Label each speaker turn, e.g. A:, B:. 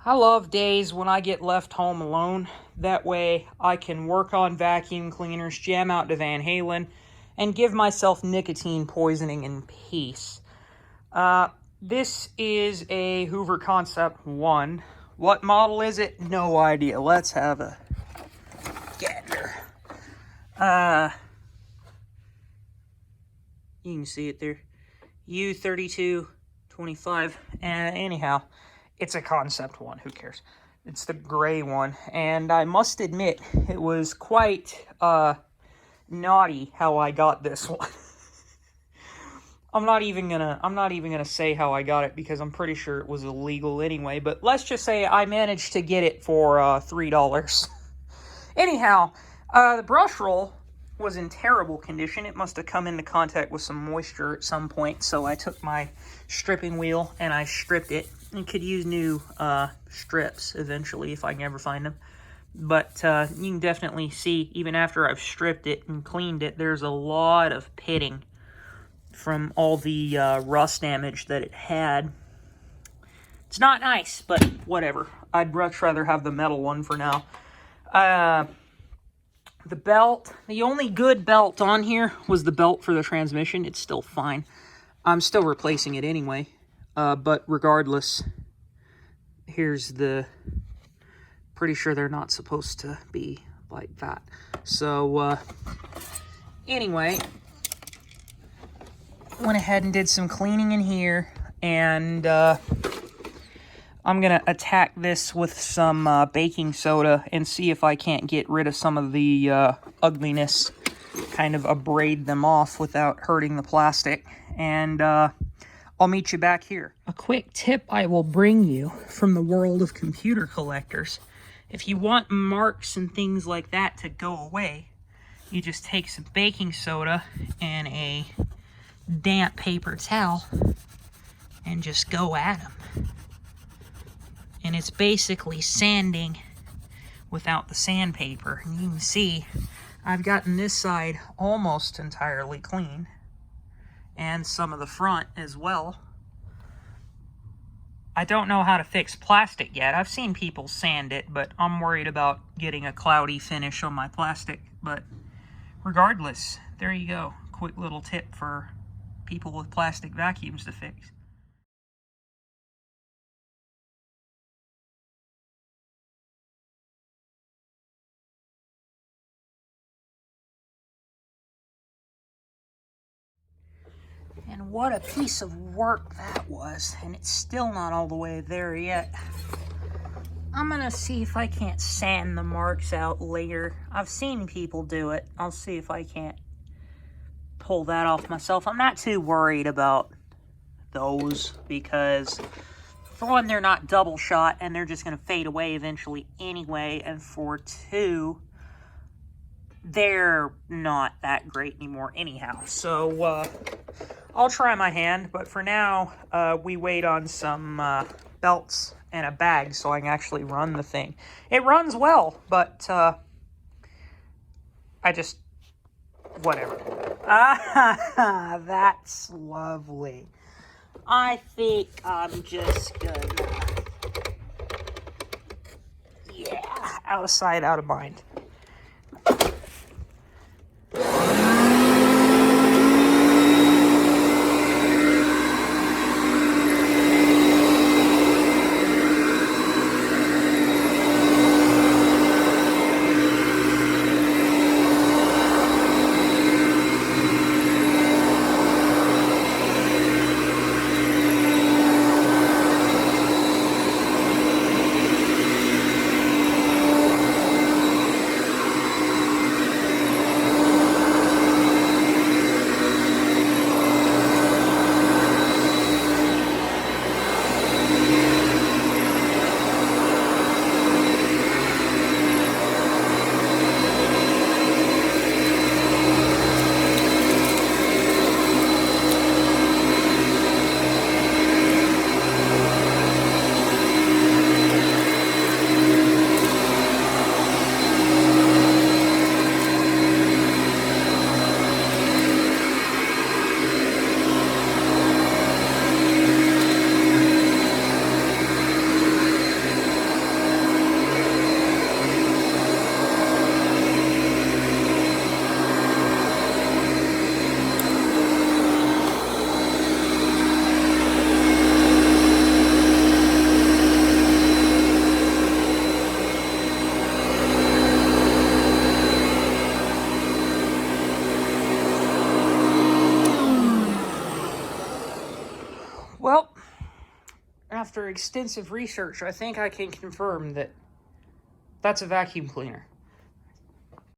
A: I love days when I get left home alone. That way I can work on vacuum cleaners, jam out to Van Halen, and give myself nicotine poisoning in peace. This is a Hoover Concept One. What model is it? No idea. Let's have a gander. You can see it there. U3225. Anyhow, it's a Concept One. Who cares? It's the gray one. And I must admit, it was quite naughty how I got this one. I'm not even gonna say how I got it because I'm pretty sure it was illegal anyway. But let's just say I managed to get it for $3. Anyhow, the brush roll was in terrible condition. It must have come into contact with some moisture at some point. So I took my stripping wheel and I stripped it. And could use new strips eventually if I can ever find them. But you can definitely see, even after I've stripped it and cleaned it, there's a lot of pitting from all the rust damage that it had. It's not nice, but whatever. I'd much rather have the metal one for now. The belt, the only good belt on here was the belt for the transmission. It's still fine. I'm still replacing it anyway. But regardless, here's the... Pretty sure they're not supposed to be like that. So, anyway, went ahead and did some cleaning in here, and I'm gonna attack this with some baking soda and see if I can't get rid of some of the ugliness, kind of abrade them off without hurting the plastic, and I'll meet you back here. A quick tip I will bring you from the world of computer collectors. If you want marks and things like that to go away, you just take some baking soda and a damp paper towel and just go at them. And it's basically sanding without the sandpaper. And you can see I've gotten this side almost entirely clean, and some of the front as well. I don't know how to fix plastic yet. I've seen people sand it, but I'm worried about getting a cloudy finish on my plastic. But regardless, there you go. Quick little tip for people with plastic vacuums to fix. And what a piece of work that was. And it's still not all the way there yet. I'm gonna see if I can't sand the marks out later. I've seen people do it. I'll see if I can't pull that off myself. I'm not too worried about those because, for one, they're not double shot and they're just gonna fade away eventually anyway. And for two, they're not that great anymore anyhow. So, I'll try my hand, but for now, we wait on some belts and a bag so I can actually run the thing. It runs well, but I just... whatever. Ah, that's lovely. I think I'm just gonna... yeah, out of sight, out of mind. Well, after extensive research, I think I can confirm that that's a vacuum cleaner.